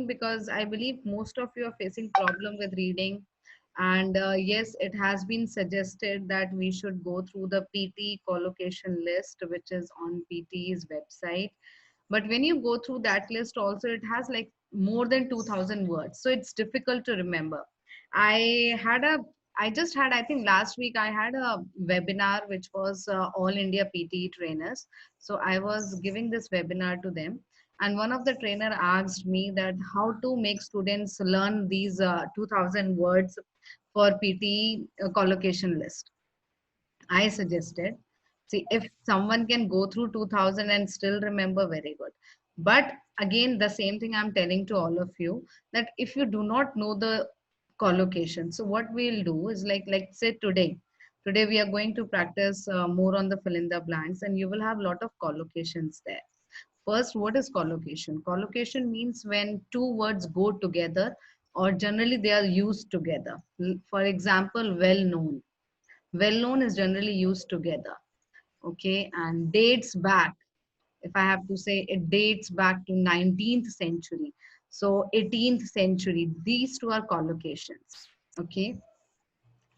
because I believe most of you are facing problem with reading. And yes, it has been suggested that we should go through the PT collocation list, which is on PT's website. But when you go through that list, also it has like more than 2,000 words, so it's difficult to remember. I had a, I just had, I think last week I had a webinar which was All India PT trainers. So I was giving this webinar to them, and one of the trainer asked me that how to make students learn these 2,000 words for PT collocation list. I suggested, see, if someone can go through 2000 and still remember, very good. But again, the same thing I'm telling to all of you, that if you do not know the collocation, so what we'll do is like say today we are going to practice more on the fill in the blanks, and you will have a lot of collocations there. First, what is collocation? Collocation means when two words go together, or generally they are used together. For example, well known. Well known is generally used together. Okay, and dates back. If I have to say, it dates back to 19th century. So 18th century. These two are collocations. Okay.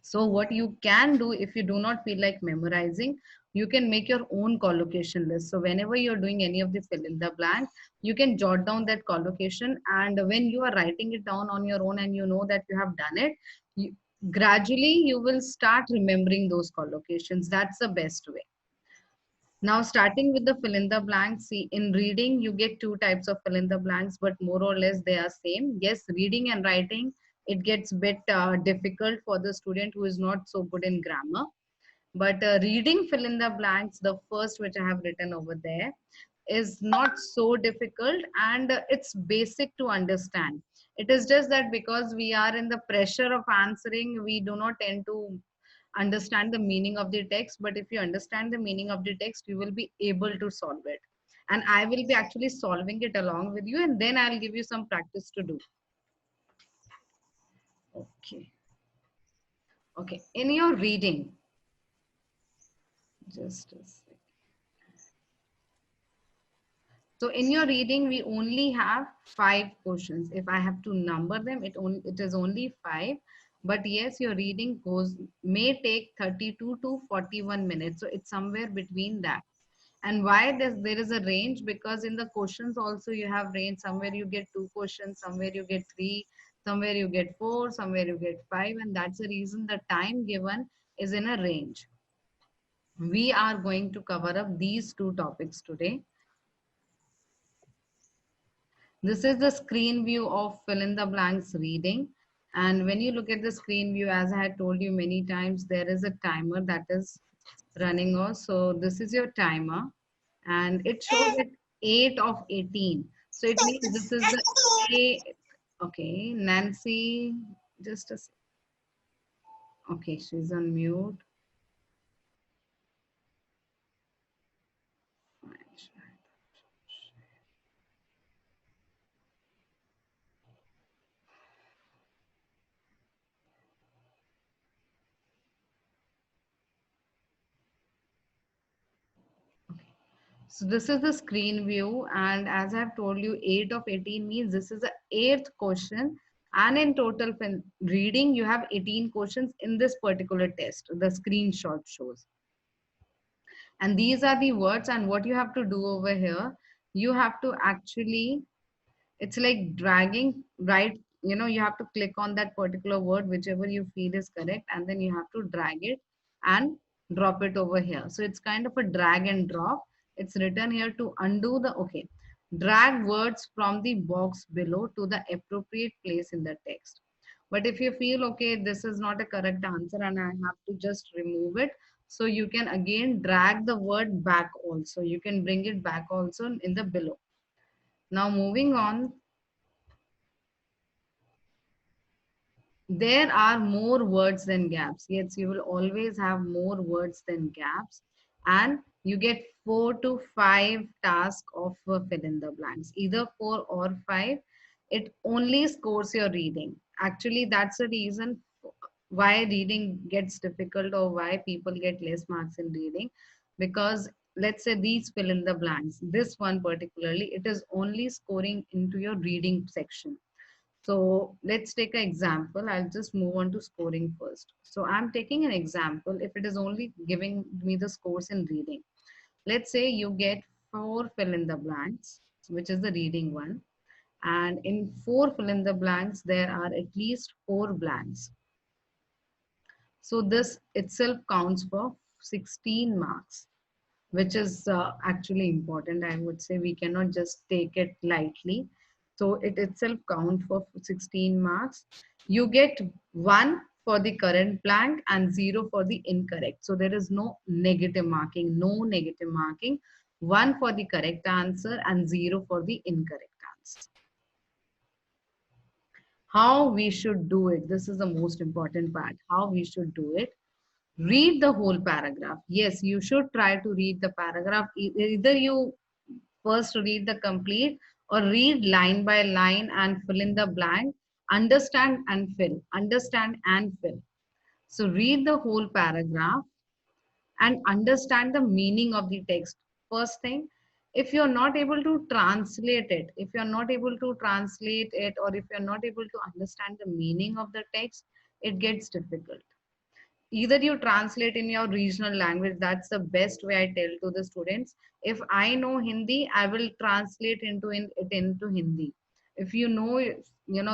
So what you can do, if you do not feel like memorizing, you can make your own collocation list. So whenever you're doing any of the fill in the blank, you can jot down that collocation. And when you are writing it down on your own and you know that you have done it, you, gradually you will start remembering those collocations. That's the best way. Now, starting with the fill in the blanks, see, in reading, you get two types of fill in the blanks, but more or less they are same. Yes, reading and writing, it gets bit difficult for the student who is not so good in grammar. But reading fill in the blanks, the first which I have written over there, is not so difficult, and it's basic to understand. It is just that because we are in the pressure of answering, we do not tend to understand the meaning of the text. But if you understand the meaning of the text, you will be able to solve it. And I will be actually solving it along with you, and then I'll give you some practice to do. Okay. Okay. In your reading, just a second. So in your reading, we only have 5 questions. If I have to number them, it is only 5. But yes, your reading goes may take 32 to 41 minutes. So it's somewhere between that. And why there is a range? Because in the questions also you have range. Somewhere you get 2 questions, somewhere you get 3, somewhere you get 4, somewhere you get 5, and that's the reason the time given is in a range. We are going to cover up these 2 topics today. This is the screen view of fill in the blanks reading. And when you look at the screen view, as I had told you many times, there is a timer that is running off. So this is your timer, and it shows at 8 of 18. So it means this is the A. Okay, Nancy, just a sec. Okay, she's on mute. So this is the screen view, and as I've told you, 8 of 18 means this is the 8th question, and in total reading you have 18 questions in this particular test. The screenshot shows. And these are the words, and what you have to do over here, you have to actually, it's like dragging, right? You know, you have to click on that particular word, whichever you feel is correct, and then you have to drag it and drop it over here. So it's kind of a drag and drop. It's written here to undo the, okay, drag words from the box below to the appropriate place in the text. But if you feel, okay, this is not a correct answer and I have to just remove it, so you can again drag the word back also. You can bring it back also in the below. Now moving on, there are more words than gaps. Yes, you will always have more words than gaps. And you get 4 to 5 tasks of fill in the blanks, either 4 or 5. It only scores your reading. Actually, that's the reason why reading gets difficult or why people get less marks in reading. Because let's say these fill in the blanks, this one particularly, it is only scoring into your reading section. So let's take an example. I'll just move on to scoring first. So I'm taking an example. If it is only giving me the scores in reading, let's say you get 4 fill in the blanks, which is the reading one. And in 4 fill in the blanks, there are at least 4 blanks. So this itself counts for 16 marks, which is actually important. I would say we cannot just take it lightly. So it itself counts for 16 marks. You get 1 for the current blank and 0 for the incorrect. So there is no negative marking, no negative marking. 1 for the correct answer and 0 for the incorrect answer. How we should do it. This is the most important part. How we should do it. Read the whole paragraph. Yes, you should try to read the paragraph. Either you first read the complete or read line by line and fill in the blank. Understand and fill. Understand and fill. So read the whole paragraph and understand the meaning of the text. First thing, if you're not able to translate it, if you're not able to translate it, or if you're not able to understand the meaning of the text, it gets difficult. Either you translate in your regional language. That's the best way I tell to the students. If I know Hindi, I will translate it into Hindi. If you know,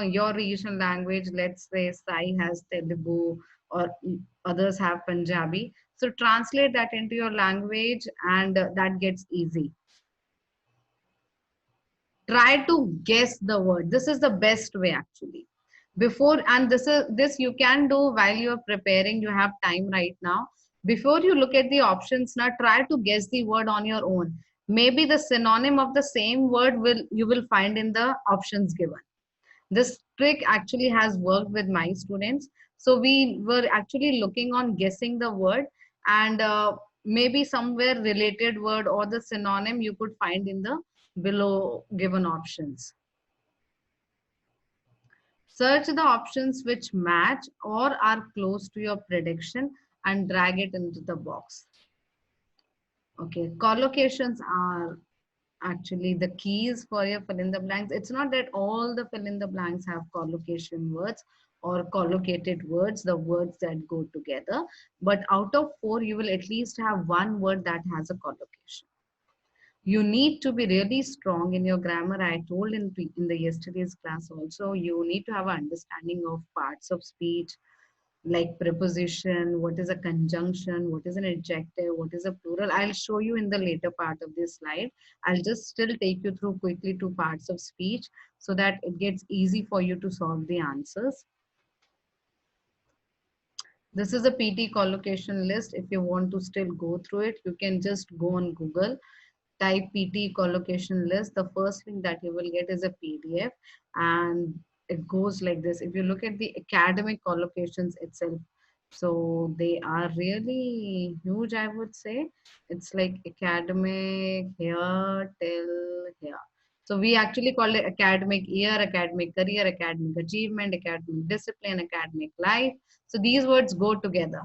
your regional language, let's say Sai has Telugu, or others have Punjabi, so translate that into your language, and that gets easy. Try to guess the word. This is the best way actually. Before, and this you can do while you are preparing. You have time right now. Before you look at the options, now try to guess the word on your own. Maybe the synonym of the same word you will find in the options given. This trick actually has worked with my students. So we were actually looking on guessing the word, and maybe somewhere related word or the synonym you could find in the below given options. Search the options which match or are close to your prediction and drag it into the box. Okay, collocations are actually the keys for your fill in the blanks. It's not that all the fill in the blanks have collocation words or collocated words, the words that go together, but out of 4, you will at least have 1 word that has a collocation. You need to be really strong in your grammar. I told in the yesterday's class also, you need to have an understanding of parts of speech, like preposition, what is a conjunction, what is an adjective, what is a plural. I'll show you in the later part of this slide. I'll just still take you through quickly 2 parts of speech so that it gets easy for you to solve the answers. This is a PT collocation list. If you want to still go through it, you can just go on Google, type PT collocation list. The first thing that you will get is a PDF, and it goes like this. If you look at the academic collocations itself, so they are really huge, I would say. It's like academic here till here. So we actually call it academic year, academic career, academic achievement, academic discipline, academic life. So these words go together.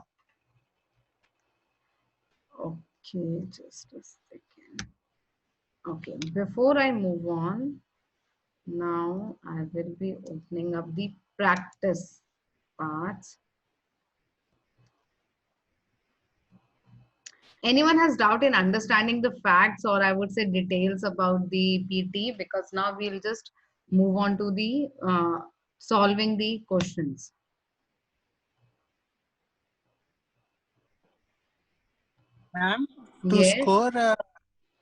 Okay, just a second. Okay, before I move on, now I will be opening up the practice parts. Anyone has doubt in understanding the facts, or I would say details about the PT? Because now we'll just move on to the solving the questions. Ma'am, Yes.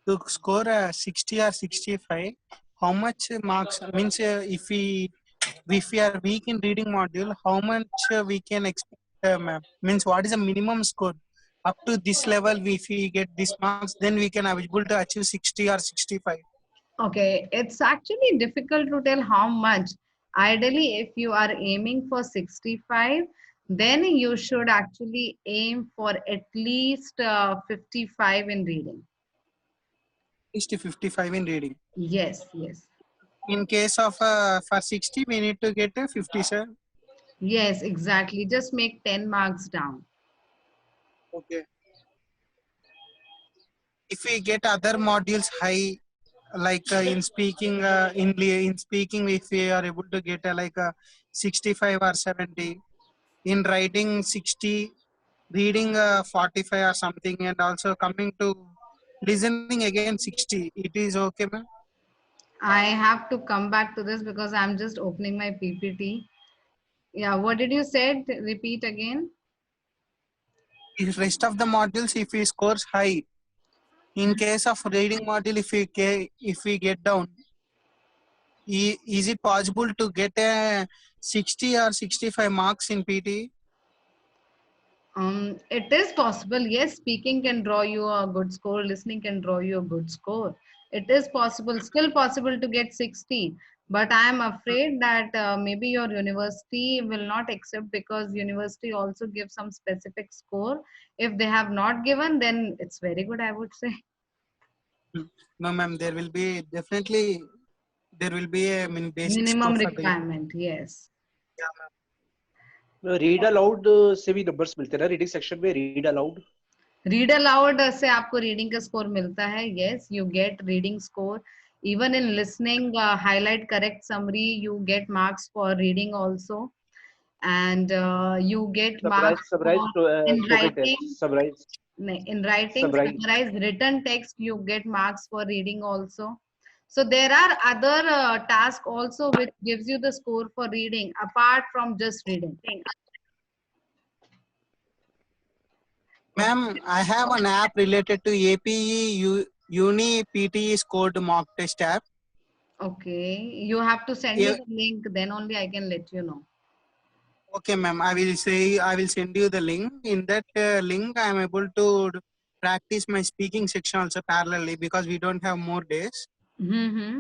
to score 60 or 65, how much marks means if we are weak in reading module, how much we can expect, ma'am? Means what is the minimum score? Up to this level, if we get this marks, then we can able to achieve 60 or 65. Okay, it's actually difficult to tell how much. Ideally, if you are aiming for 65, then you should actually aim for at least 55 in reading. At least 55 in reading. Yes, yes. In case of for 60, we need to get 50, sir. Yes, exactly. Just make 10 marks down. Okay. if we get other modules high, like in speaking, if we are able to get like a 65 or 70, in writing 60, reading 45 or something, and also coming to listening again 60, it is okay, ma'am? I have to come back to this because I'm just opening my PPT. Yeah, what did you said? Repeat again. If rest of the modules, if we scores high, in case of reading module, if we get down, is it possible to get a 60 or 65 marks in PT? It is possible. Yes, speaking can draw you a good score. Listening can draw you a good score. It is possible, still possible to get 60. But I am afraid that maybe your university will not accept because university also gives some specific score. If they have not given, then it's very good, I would say. No, ma'am. There will be definitely there will be a basic score Minimum for the. requirement, yes. Read aloud से भी numbers मिलते हैं ना reading section में read aloud read aloud से आपको reading का score मिलता है. Yes, you get reading score. Even in listening, highlight correct summary, you get marks for reading also. And you get marks for in spoken writing. Test summarize In writing, summarize summarize written text, you get marks for reading also. So there are other tasks also which gives you the score for reading apart from just reading. Ma'am, I have an app related to APE Uni PTE scored mock test app. Okay, you have to send me Yeah. the link, then only I can let you know. Okay, ma'am. I will send you the link. In that link, I am able to practice my speaking section also parallelly because we don't have more days. Mm-hmm.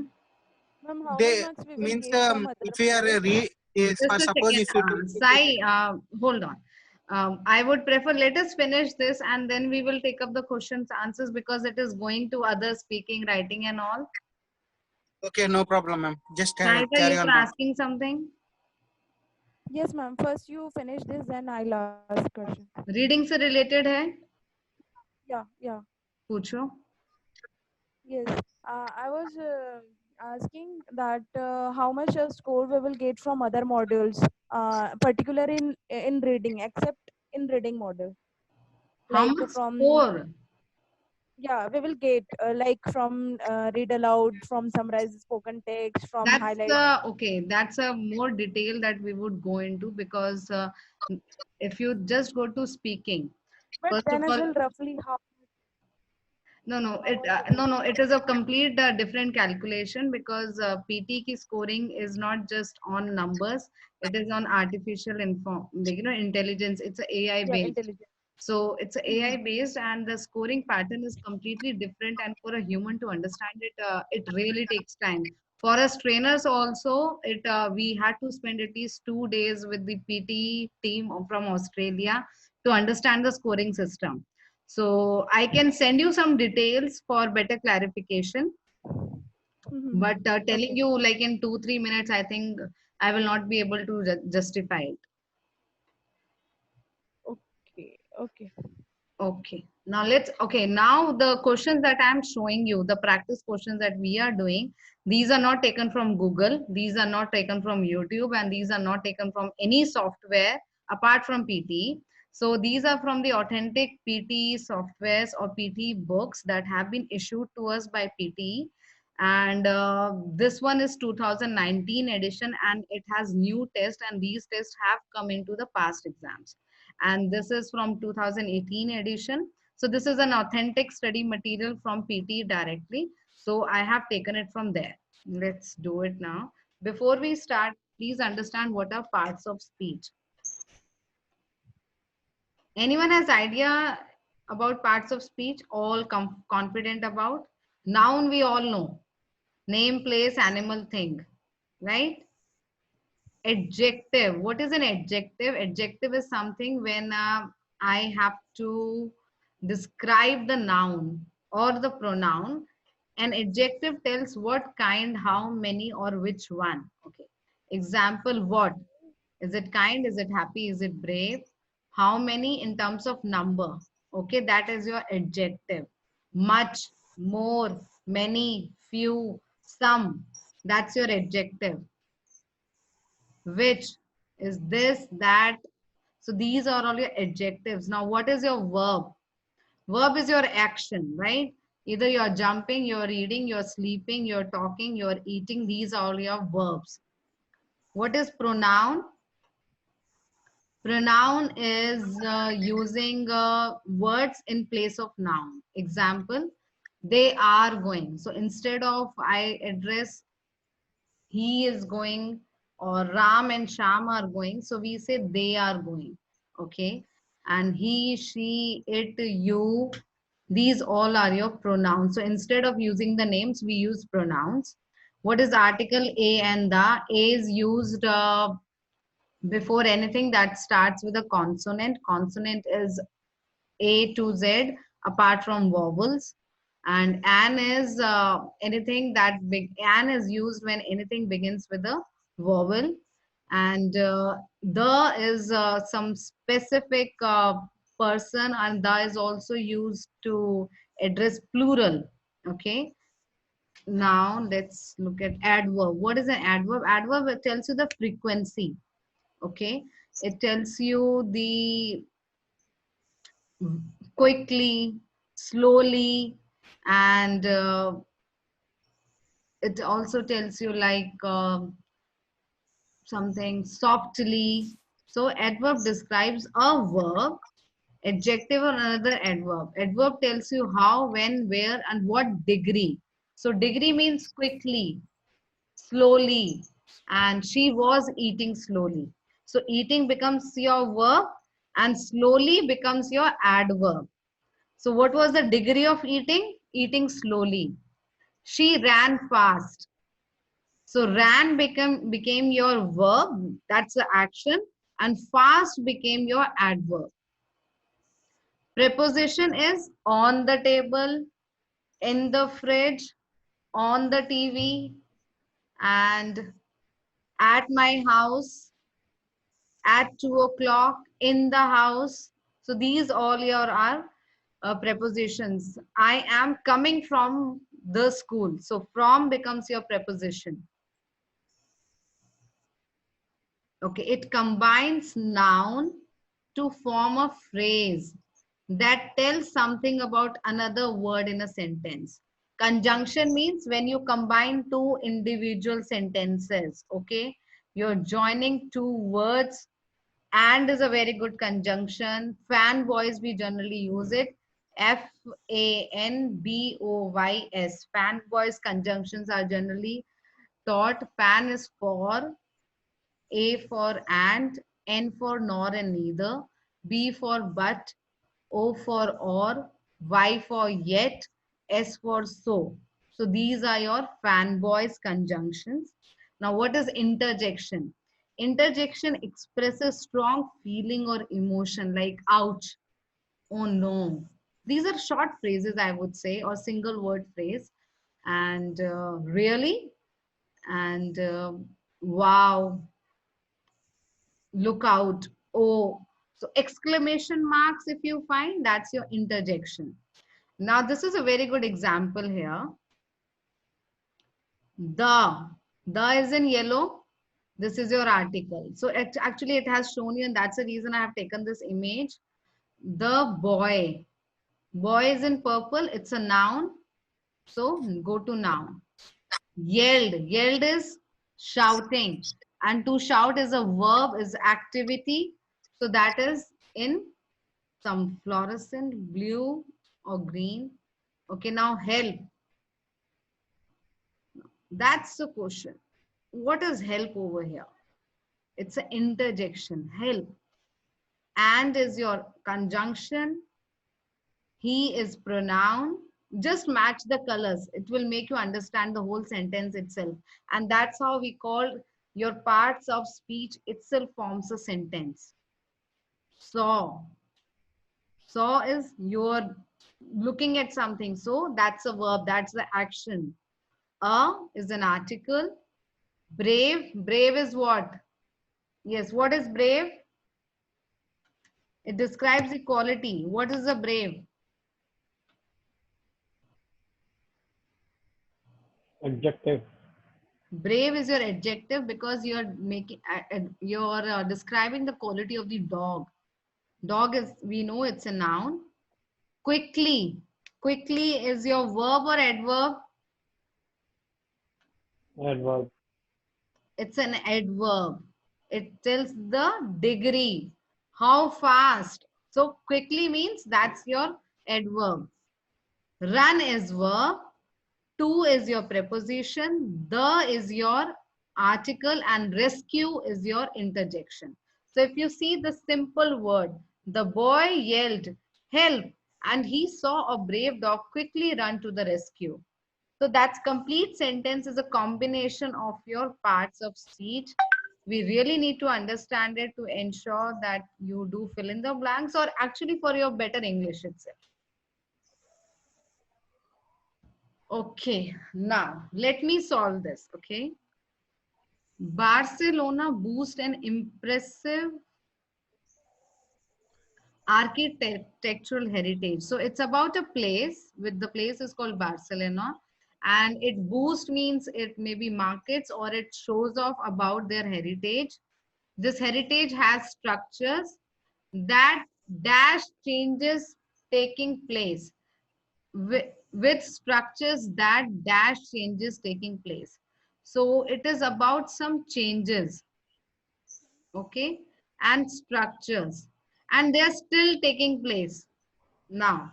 Ma'am, how They many marks we will means get from other if we are modules? Just a suppose second, if you do Sai, hold on. I would prefer, let us finish this and then we will take up the questions, answers, because it is going to other speaking, writing and all. okay, no problem, ma'am. Just Saida, carry you on, were ma'am. asking something? Yes, ma'am. First you finish this, then I'll ask question. Reading से related है? Yeah. पूछो. Yes. I was asking that how much a score we will get from other modules, particular in reading, except in reading module. How Like much from score? yeah, we will get like from read aloud, from summarize spoken text, from That's highlight. okay. That's a more detail that we would go into because if you just go to speaking, But first of then as all, well, roughly no, how much it will no, be? it is a complete different calculation because PT ki scoring is not just on numbers. It is on artificial like, intelligence. It's a AI Yeah, based. intelligent. So it's a AI Mhm. based, and the scoring pattern is completely different. And for a human to understand it, it really takes time. For us trainers also, we had to spend at least 2 days with the PT team from Australia to understand the scoring system. So I can send you some details for better clarification. But telling Okay. you like in 2 3 minutes, I think I will not be able to justify it. Okay. Okay. Now the questions that I'm showing you, the practice questions that we are doing, these are not taken from Google, these are not taken from YouTube, and these are not taken from any software apart from PT. So these are from the authentic PT softwares or PT books that have been issued to us by PT. And this one is 2019 edition, and it has new tests, and these tests have come into the past exams. And this is from 2018 edition. So this is an authentic study material from PT directly. So I have taken it from there. Let's do it now. Before we start, please understand what are parts of speech. Anyone has idea about parts of speech? All confident about? Noun we all know. Name, place, animal, thing. Right? Adjective. What is an adjective? Adjective is something when I have to describe the noun or the pronoun. An adjective tells what kind, how many, or which one. Okay. Example, what? Is it kind? Is it happy? Is it brave? How many in terms of number? Okay, that is your adjective. much, more, many, few, some. That's your adjective. Which is this, that. So these are all your adjectives. Now, what is your verb? Verb is your action, right? Either you're jumping, you're reading, you're sleeping, you're talking, you're eating. These are all your verbs. What is pronoun? Pronoun is using words in place of noun. Example, they are going. So instead of I address he is going or Ram and Sham are going, so we say they are going. Okay. And he, she, it, you, these all are your pronouns. So instead of using the names, we use pronouns. What is article a and the? A is used before anything that starts with a consonant. Consonant is A to Z apart from vowels. And an is anything that an is used when anything begins with a vowel. And the is some specific person, and the is also used to address plural. Okay. Now let's look at adverb. What is an adverb? Adverb, it tells you the frequency. Okay. It tells you the quickly, slowly, and it also tells you like something softly. So adverb describes a verb, adjective or another adverb. Adverb tells you how, when, where, and what degree. So degree means quickly, slowly, and she was eating slowly. So eating becomes your verb and slowly becomes your adverb. So what was the degree of eating? Eating slowly. She ran fast. So ran became your verb, that's the action, and fast became your adverb. Preposition is on the table, in the fridge, on the TV, and at my house, at 2 o'clock, in the house. So these all your are prepositions. I am coming from the school. So from becomes your preposition. Okay, it combines noun to form a phrase that tells something about another word in a sentence. Conjunction means when you combine two individual sentences. Okay, you're joining two words. And is a very good conjunction. Fanboys, we generally use it. Fanboys. Fanboys conjunctions are generally taught. Fan is for, A for and, N for nor and neither, B for but, O for or, Y for yet, S for so. So these are your fanboys conjunctions. Now what is interjection? Interjection expresses strong feeling or emotion like ouch, oh no. These are short phrases, I would say, or single word phrase. And really, and wow, look out, oh. So exclamation marks, if you find, that's your interjection. Now this is a very good example here. The is in yellow. This is your article. So actually it has shown you, and that's the reason I have taken this image. The boy. Boy is in purple. It's a noun. So go to noun. Yelled. Yelled is shouting. And to shout is a verb, is activity. So that is in some fluorescent blue or green. Okay, now help. That's the question. What is help over here? It's an interjection. Help. And is your conjunction. He is pronoun. Just match the colors. It will make you understand the whole sentence itself. And that's how we call your parts of speech itself forms a sentence. Saw. Saw is you're looking at something. So that's a verb. That's the action. A is an article. Brave. Brave is what? Yes, what is brave? It describes equality. What is a brave? Adjective. Brave is your adjective because you're making you're describing the quality of the dog. Dog is, we know it's a noun. Quickly. Quickly is your verb or adverb? Adverb. It's an adverb. It tells the degree. How fast. So quickly means that's your adverb. Run is verb. To is your preposition. The is your article. And rescue is your interjection. So if you see the simple word, the boy yelled, help, and he saw a brave dog quickly run to the rescue. So that's complete sentence is a combination of your parts of speech. We really need to understand it to ensure that you do fill in the blanks or actually for your better English itself. Okay, now let me solve this, okay? Barcelona boasts an impressive architectural heritage. So it's about a place, with the place is called Barcelona, and it boost means it maybe markets or it shows off about their heritage. This heritage has structures that dash changes taking place with structures that dash changes taking place. So it is about some changes, okay, and structures, and they're still taking place now.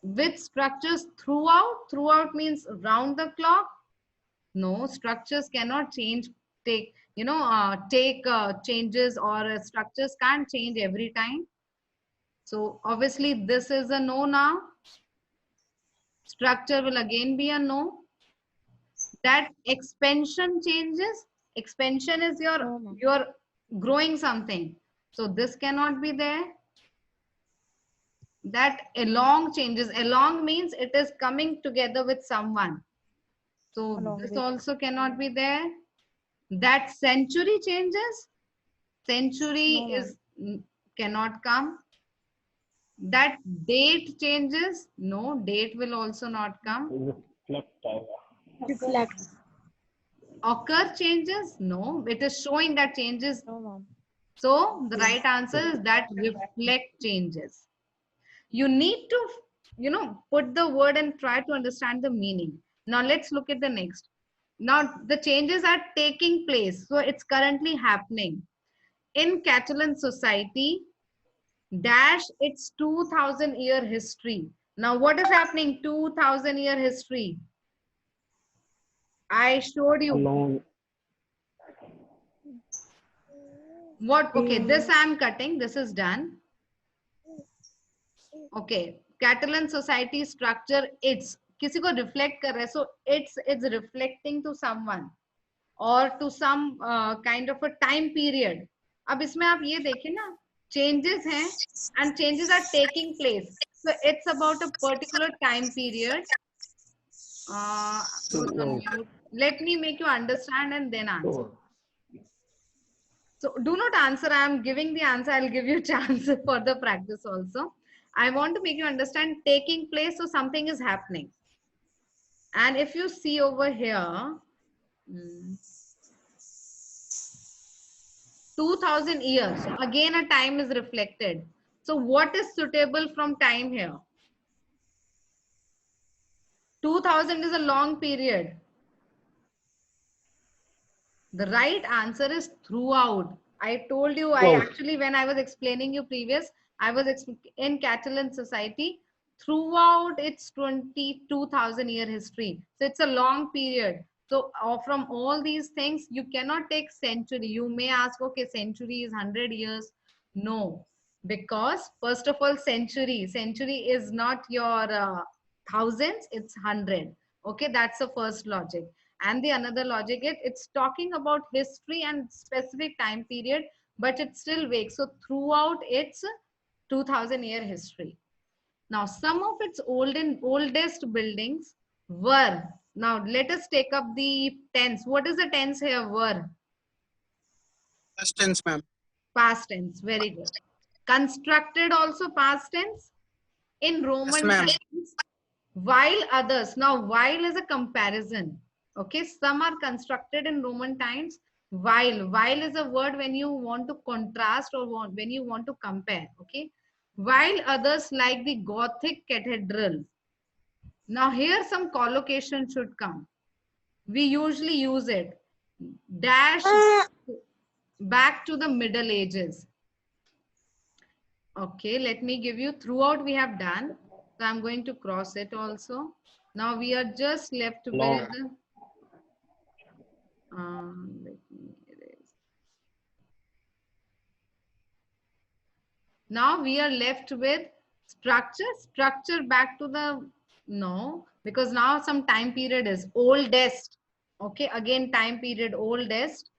With structures throughout means round the clock. No, structures cannot change, take changes, or structures can't change every time. So obviously this is a no now. Structure will again be a no. That expansion changes. Expansion is No, ma'am. you're growing something. So this cannot be there. That along changes. Along means it is coming together with someone. So Along this with. also cannot be there. That century changes. Century No, ma'am. is cannot come. That date changes. No, date will also not come. Reflect आएगा. Reflect. Occur changes. No, it is showing that changes. No, ma'am. So the right answer is that reflect changes. You need to, put the word and try to understand the meaning. Now let's look at the next. Now the changes are taking place. So it's currently happening. In Catalan society, dash its 2000-year history. Now what is happening? 2000-year history. I showed you. Alone. What? Okay, this I'm cutting. This is done. Okay, Catalan society structure, it's किसी को reflect कर रहा है, so it's reflecting to someone or to some kind of a time period. अब इसमें आप ये देखें ना, changes हैं and changes are taking place, so it's about a particular time period. Put on mute. Let me make you understand and then answer. So do not answer. I am giving the answer. I'll give you a chance for the practice also. I want to make you understand taking place. So something is happening. And if you see over here, 2000 years. So again, a time is reflected. So what is suitable from time here? 2000 is a long period. The right answer is throughout. I told you, when I was explaining you previous, I was in Catalan society, throughout its 22,000-year history. So it's a long period. So from all these things, you cannot take century. You may ask, okay, century is 100 years. No, because first of all, century is not your thousands, it's 100. Okay, that's the first logic. And the another logic is it's talking about history and specific time period, but it's still vague. So throughout its 2000-year history. Now, some of its oldest buildings were. Now, let us take up the tense. What is the tense here? Were. Past tense, ma'am. Past tense. Very good. Constructed also past tense. In Roman Yes, ma'am. times. While others, now while is a comparison. Okay, some are constructed in Roman times. While is a word when you want to contrast or when you want to compare. Okay, while others like the Gothic cathedral. Now here some collocation should come. We usually use it. Dash back to the Middle Ages. Okay, let me give you, throughout we have done. So I'm going to cross it also. Now we are just left Long. with, let me erase. Now we are left with structure back to the, no, because now some time period is oldest. Okay, again time period oldest.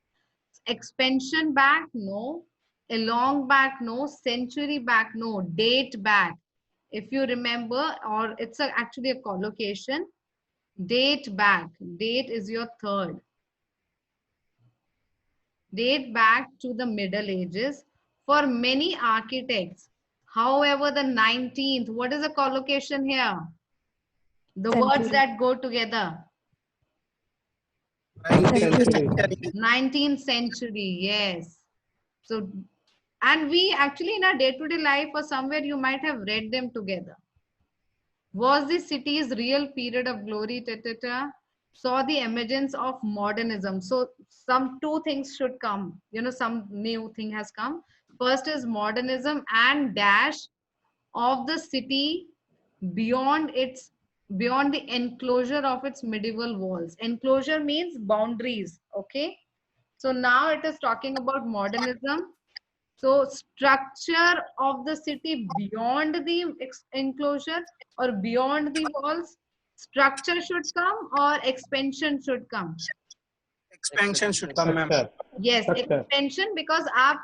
Expansion back, no. Along back, no. Century back, no. Date back. If you remember, or it's actually a collocation. Date back. Date is your third. Date back to the Middle Ages. For many architects, however, the 19th, what is the collocation here? The words Century. that go together. 19th Century. century. 19th century, yes. So, and we actually in our day-to-day life or somewhere you might have read them together. Was the city's real period of glory, saw the emergence of modernism. So some two things should come, some new thing has come. First is modernism and dash of the city beyond the enclosure of its medieval walls. Enclosure means boundaries. Okay, so now it is talking about modernism. So structure of the city beyond the enclosure or beyond the walls, structure should come or expansion should come. Expansion should come, ma'am. Structure. Yes, Structure. expansion, because आप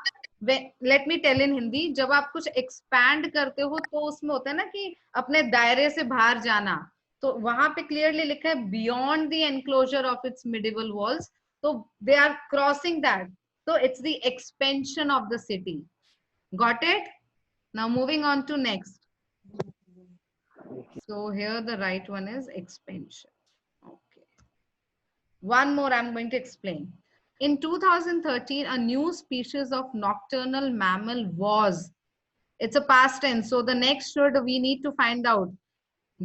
let me tell in Hindi, जब आप कुछ expand करते हो तो उसमें होता है ना कि अपने दायरे से बाहर जाना, तो वहां पे clearly लिखा है beyond the enclosure of its medieval walls, so they are crossing that, so it's the expansion of the city. Got it? Now moving on to next. So here the right one is expansion. Okay. One more I'm going to explain. In 2013, a new species of nocturnal mammal was. It's a past tense. So the next word we need to find out.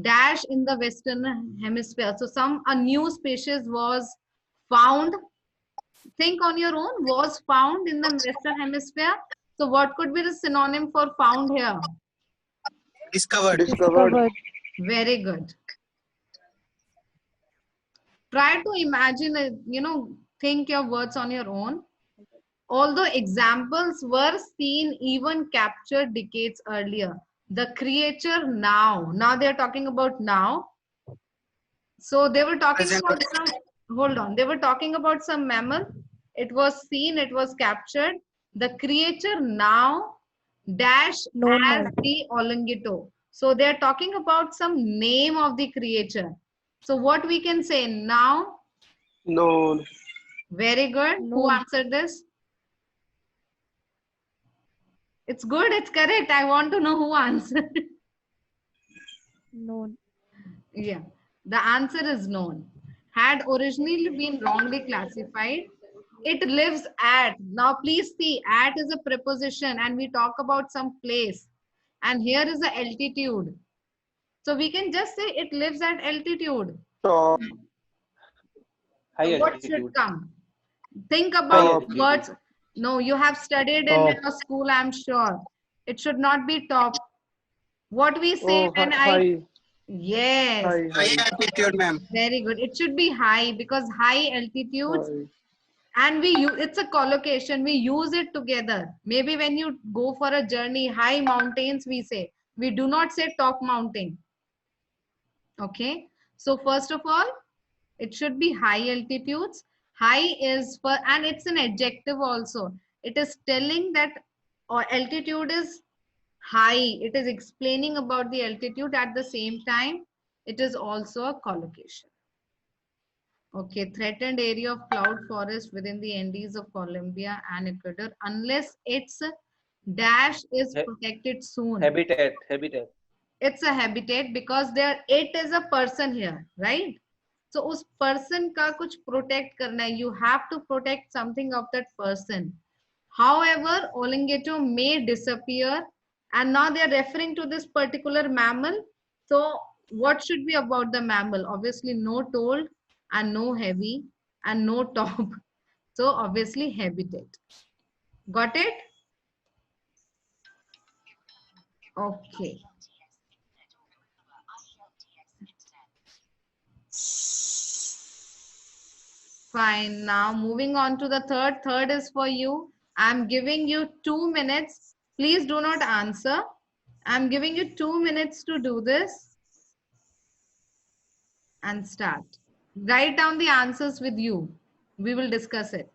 Dash in the Western Hemisphere. So a new species was found. Think on your own. Was found in the Western Hemisphere. So what could be the synonym for found here? Discovered. Discovered. Very good. Try to imagine, think your words on your own. Although examples were seen, even captured decades earlier. The creature now they're talking about now. So they were talking Present. about hold on, they were talking about some mammal. It was seen, it was captured. The creature now dash Known as now. the Olongito. So they're talking about some name of the creature. So what we can say now? Known. Very good. Who Known. answered this? It's good, it's correct. I want to know who answered. Known. Yeah, the answer is known. Had originally been wrongly classified. It lives at. Now please see, at is a preposition and we talk about some place. And here is the altitude. So we can just say it lives at altitude. Top. High So what altitude. should come? Think High about altitude. words. No, you have studied in Top. your school, I'm sure. It should not be top. What we say Oh, when high. yes, High altitude, ma'am. very good. It should be high because high altitudes, and it's a collocation. We use it together. Maybe when you go for a journey, high mountains, we say. We do not say top mountain. Okay. So first of all, it should be high altitudes. High is for, and it's an adjective also. It is telling that altitude is high. It is explaining about the altitude. At the same time, it is also a collocation. Okay, threatened area of cloud forest within the Andes of Colombia and Ecuador, unless its dash is protected soon. Habitat. Habitat. It's a habitat because there it is a person here, right? So उस person का कुछ protect करना है. You have to protect something of that person. However, alligator may disappear, and now they are referring to this particular mammal. So what should be about the mammal? Obviously, no told and no heavy and no top. So obviously habitat. Got it? Okay. Fine. Now moving on to the third. Third is for you. I'm giving you 2 minutes. Please do not answer. I'm giving you 2 minutes to do this and start. Write down the answers with you. We will discuss it.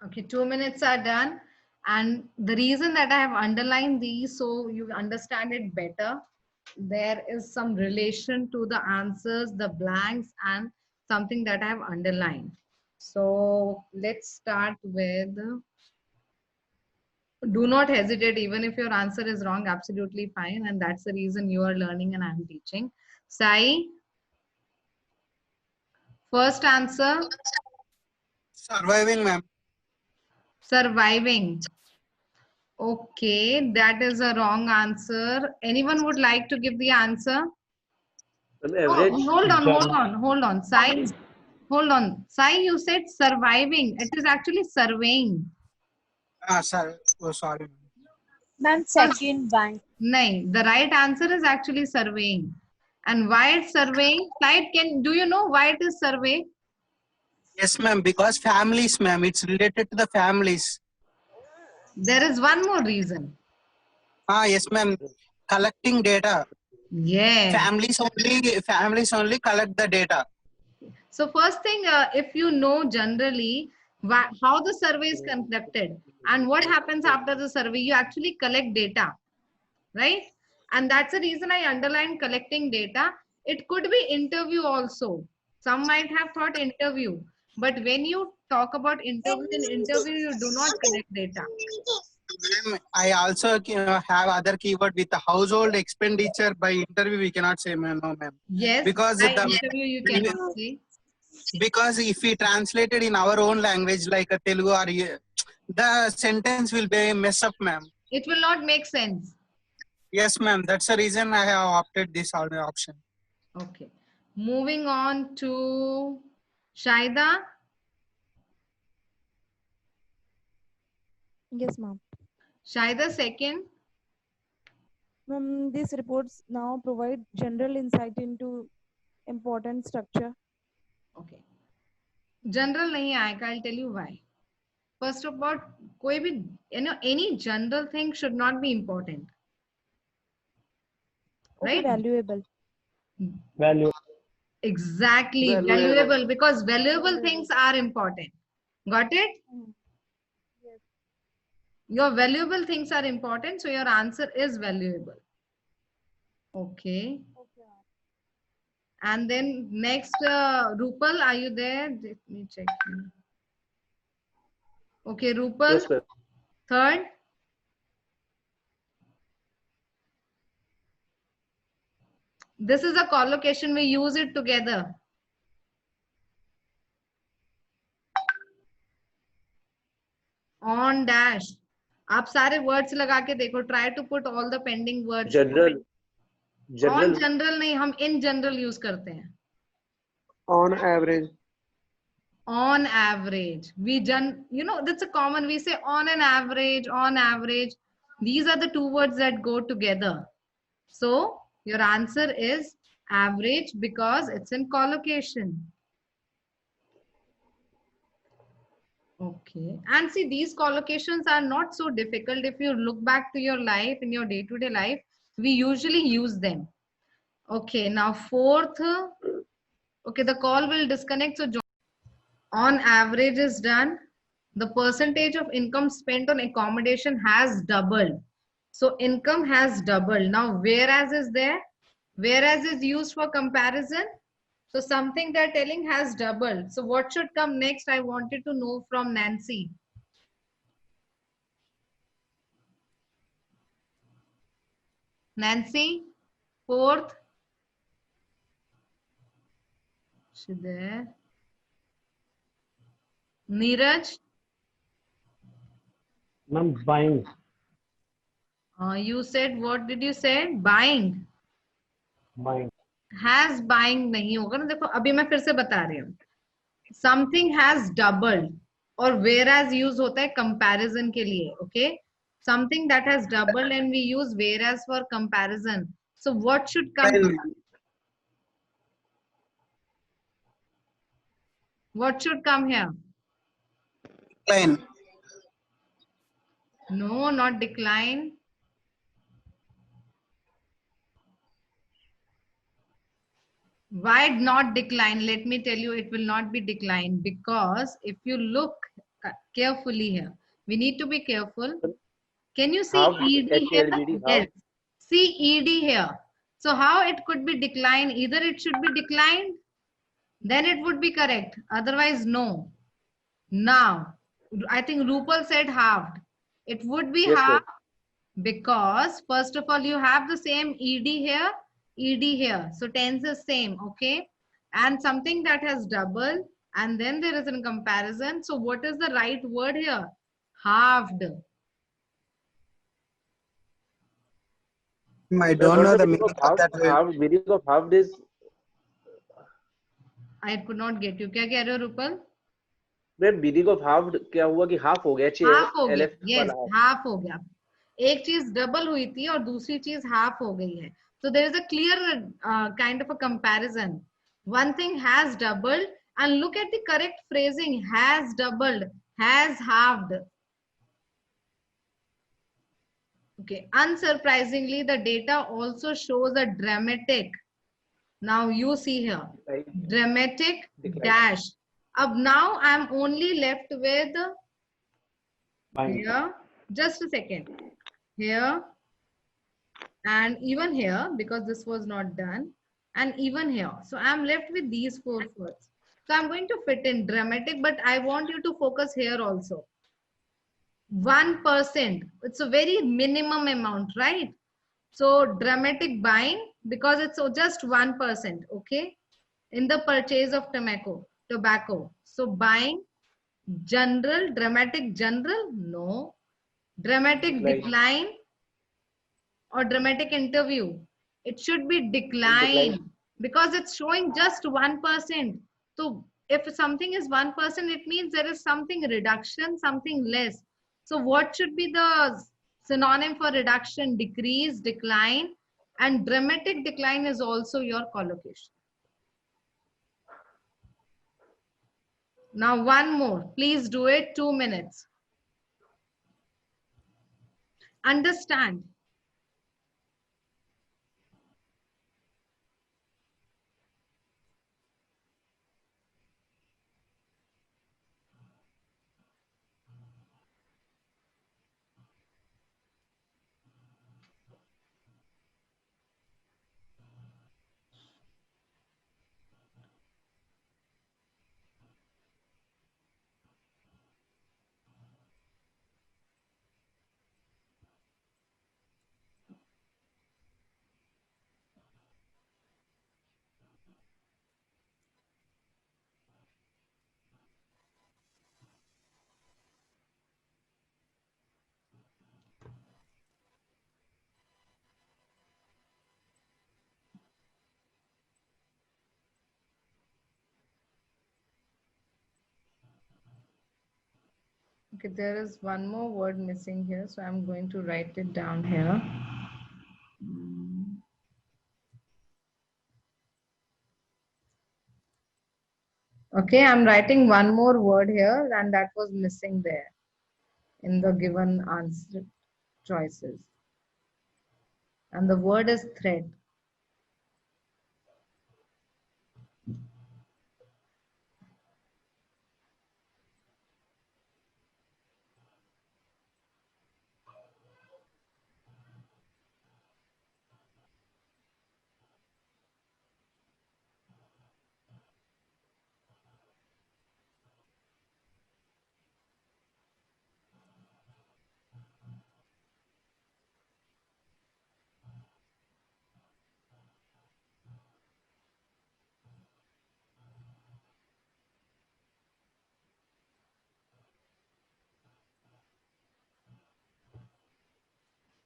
Okay, 2 minutes are done. And the reason that I have underlined these so you understand it better, there is some relation to the answers, the blanks, and something that I have underlined. So let's start with, do not hesitate, even if your answer is wrong, absolutely fine. And that's the reason you are learning and I'm teaching. Sai, first answer, Surviving, ma'am. surviving. Okay, that is a wrong answer. Anyone would like to give the answer? Oh, Average. hold on. Sai, hold on. Sai, you said surviving. It is actually surveying. Ah, sir. Oh, sorry. Ma'am, second one. No, the right answer is actually surveying. And why it's surveying? Sai, do you know why it is survey? Yes, ma'am. Because families, ma'am. It's related to the families. There is one more reason. Ah, yes, ma'am. Collecting data. Yes. Families only collect the data. So first thing, if you know generally how the survey is conducted and what happens after the survey, you actually collect data, right? And that's the reason I underlined collecting data. It could be interview also. Some might have thought interview, but when you talk about interview, in interview, you do not collect data. Ma'am, I also have other keyword with the household expenditure by interview. We cannot say, ma'am, no, ma'am. Yes, Because by the interview you cannot say. because if we translated in our own language like a Telugu or the sentence will be mess up, ma'am. It will not make sense. Yes, ma'am. That's the reason I have opted this other option. Okay. Moving on to Shaida. Yes, ma'am. Shaida second. These reports now provide general insight into important structure. Okay. General नहीं आएगा. I'll tell you why. First of all, कोई भी any general thing should not be important, Okay, right? valuable. Value. Exactly, valuable, because valuable things are important. Got it? Yes. Your valuable things are important, so your answer is valuable. Okay. Okay. And then next, Rupal, are you there? Let me check. Okay, Rupal, Yes, ma'am. third. This is a collocation, we use it together. On dash. आप सारे words लगा के देखो. Try to put all the pending words. General. On General. general नहीं, हम in general use करते हैं. On average. On average, that's a common, we say on an average, on average. These are the two words that go together. So your answer is average because it's in collocation. Okay. And see, these collocations are not so difficult. If you look back to your life, in your day-to-day life, we usually use them. Okay. Now fourth, okay, the call will disconnect. So on average is done. The percentage of income spent on accommodation has doubled. So income has doubled. Now whereas is there? Whereas is used for comparison. So something they're telling has doubled. So what should come next? I wanted to know from Nancy. Nancy, fourth. She there. Neeraj, Ma'am, buying. you said, what did you say? Buying. Buying. Has buying नहीं होगा ना. देखो अभी मैं फिर से बता रही हूँ. Something has doubled और whereas use होता है comparison के लिए. Okay. Something that has doubled and we use whereas for comparison. So what should come? What should come here? Decline. No, not decline. Why not decline? Let me tell you, it will not be decline because if you look carefully here, we need to be careful. Can you see Halved, ED here? HLBD, Yes. halved. See ED here. So how it could be declined? Either it should be declined, then it would be correct. Otherwise, no. Now, I think Rupal said halved. It would be Yes, ma'am. halved because first of all, you have the same ED here, ED here. So tense is same, okay? And something that has double and then there is a comparison. So what is the right word here? Halved. I don't know What's the meaning meaning of of that word. halved? Meaning of halved is I could not get you. क्या कह रहे हो Rupal? Ma'am meaning of halved क्या हुआ कि half हो गया half हो गया. HALF Yes, वाला half. हाफ हो गया. एक चीज डबल हुई थी और दूसरी चीज हाफ हो गई है. So there is a clear kind of a comparison. One thing has doubled and look at the correct phrasing. Has doubled, has halved. Okay. Unsurprisingly, the data also shows a dramatic. Now you see here, Right. dramatic Decline. dash. Now I'm only left with Buying. here. Just a second. Here and even here because this was not done, and even here. So I'm left with these four words. So I'm going to fit in dramatic, but I want you to focus here also. 1%. It's a very minimum amount, right? So dramatic buying because it's just 1%, okay? In the purchase of tobacco. So buying, general, dramatic general, no. Dramatic Right. decline or dramatic interview. It should be decline because it's showing just 1%. So if something is 1%, it means there is something reduction, something less. So what should be the synonym for reduction? Decrease, decline, and dramatic decline is also your collocation. Now one more. Please do it. 2 minutes. Understand. Okay, there is one more word missing here, so I'm going to write it down here. Okay, I'm writing one more word here, and that was missing there in the given answer choices. And the word is threat.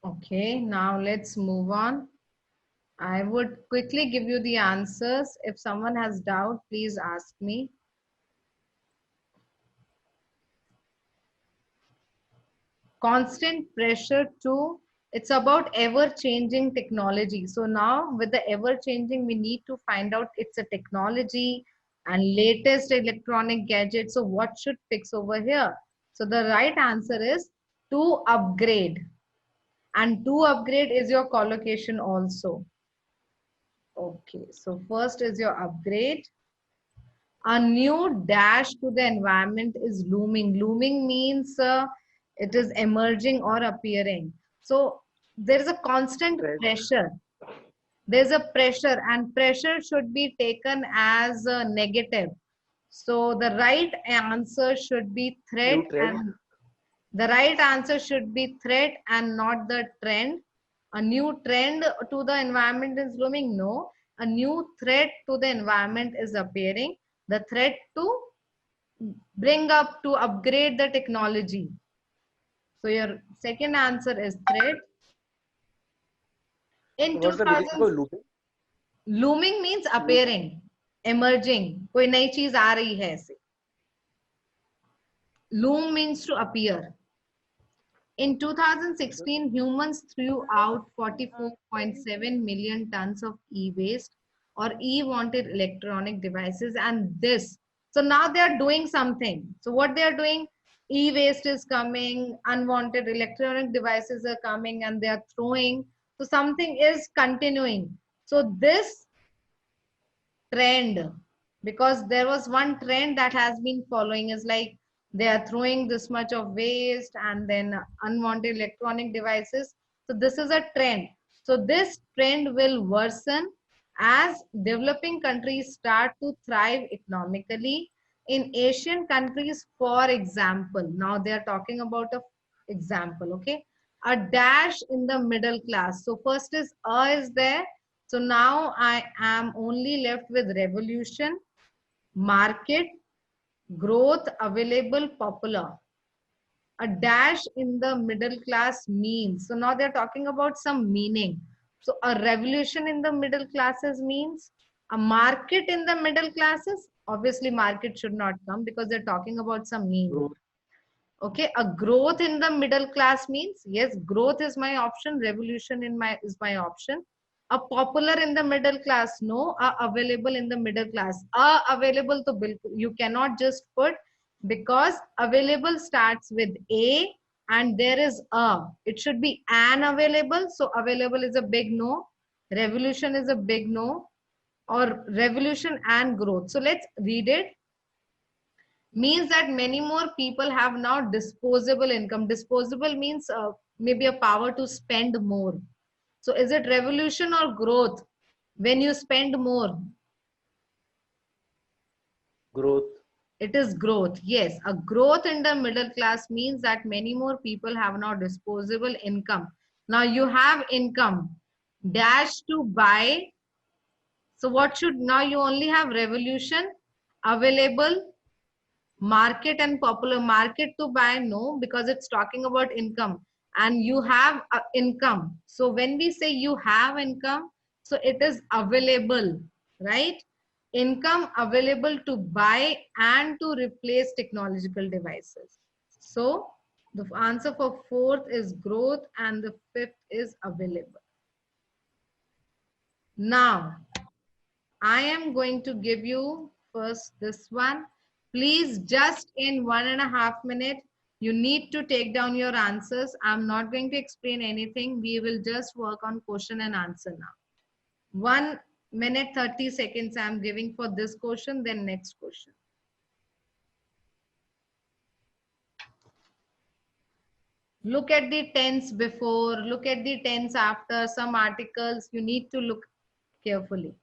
Okay, now let's move on. I would quickly give you the answers. If someone has doubt, please ask me. Constant pressure to, it's about ever changing technology. So now with the ever changing, we need to find out it's a technology and latest electronic gadget. So what should fix over here? So the right answer is to upgrade. And to upgrade is your collocation also. Okay, so first is your upgrade. A new dash to the environment is looming. Looming means it is emerging or appearing. So there is a constant pressure. There's a pressure, and pressure should be taken as a negative. So the right answer should be threat, New trend. and the right answer should be threat and not the trend. A new trend to the environment is looming. No, a new threat to the environment is appearing. The threat to bring up to upgrade the technology. So your second answer is threat. In What's the meaning 2000, of looping? looming means appearing, emerging. कोई नई चीज आ रही है ऐसे. Loom means to appear. In 2016, humans threw out 44.7 million tons of e-waste or e-wanted electronic devices, and this. So now they are doing something. So what they are doing? E-waste is coming, unwanted electronic devices are coming, and they are throwing. So something is continuing. So this trend, because there was one trend that has been following, is like they are throwing this much of waste and then unwanted electronic devices. So this is a trend. So this trend will worsen as developing countries start to thrive economically. In Asian countries, for example, now they are talking about a example. Okay, a dash in the middle class. So first is is there. So now I am only left with revolution, market, growth, available, popular. A dash in the middle class means. So now they're talking about some meaning. So a revolution in the middle classes means a market in the middle classes. Obviously, market should not come because they're talking about some meaning. Growth. Okay, a growth in the middle class means, yes, growth is my option, revolution is my option. popular in the middle class, no. Available in the middle class, available to bilkul you cannot just put, because available starts with a and there is a. It should be an available. So available is a big no. Revolution is a big no. Or revolution and growth. So let's read it. Means that many more people have now disposable income. Disposable means maybe a power to spend more. So is it revolution or growth when you spend more? Growth. It is growth. Yes, a growth in the middle class means that many more people have now disposable income. Now you have income dash to buy. So what should, now you only have revolution, available, market and popular. Market to buy, no, because it's talking about income, and you have income. So when we say you have income, so it is available, right? Income available to buy and to replace technological devices. So the answer for fourth is growth and the fifth is available. Now I am going to give you first this one. Please, just in 1.5 minutes, you need to take down your answers. I'm not going to explain anything. We will just work on question and answer now. 1 minute, 30 seconds I'm giving for this question, then next question. Look at the tense before, look at the tense after, some articles. You need to look carefully.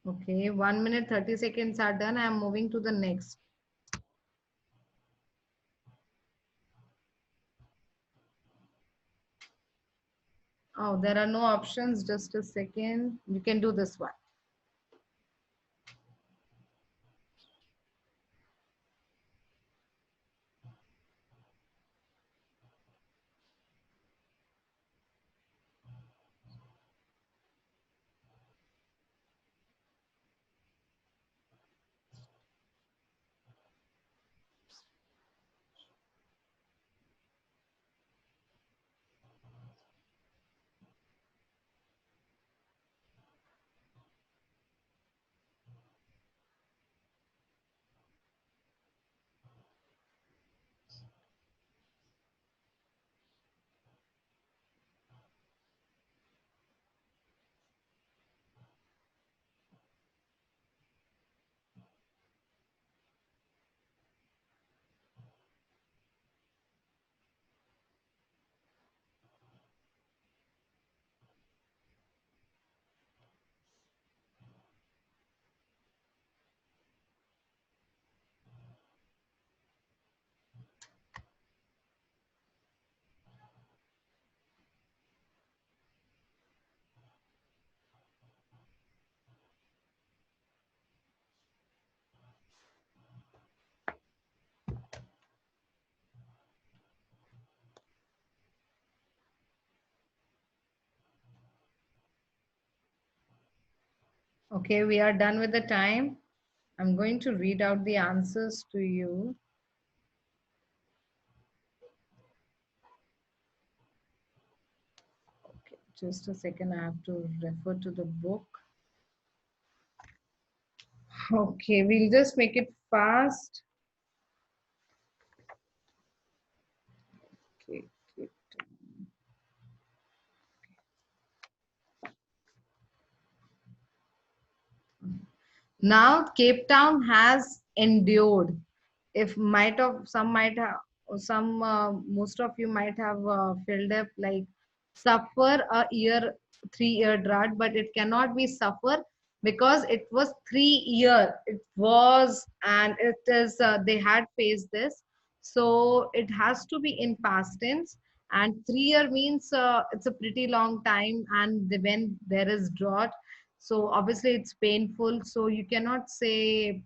Okay, 1 minute, 30 seconds are done. I'm moving to the next. Oh, there are no options. Just a second. You can do this one. Okay, we are done with the time. I'm going to read out the answers to you. Okay, Just a second, I have to refer to the book. Okay, we'll just make it fast. Okay. Now Cape Town has endured. If might have some might have some most of you might have filled up like suffer a year 3 year drought, but it cannot be suffer because it was 3 year. It was and it is they had faced this, so it has to be in past tense. And 3 year means it's a pretty long time, and when there is drought, so obviously it's painful. So you cannot say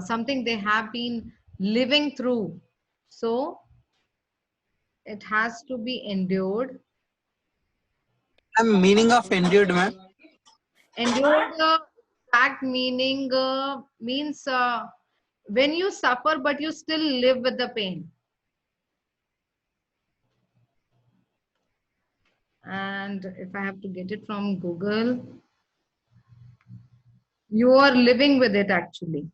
something they have been living through. So it has to be endured. Meaning of endured, ma'am. Endured, fact meaning means when you suffer, but you still live with the pain. And if I have to get it from Google, you are living with it actually.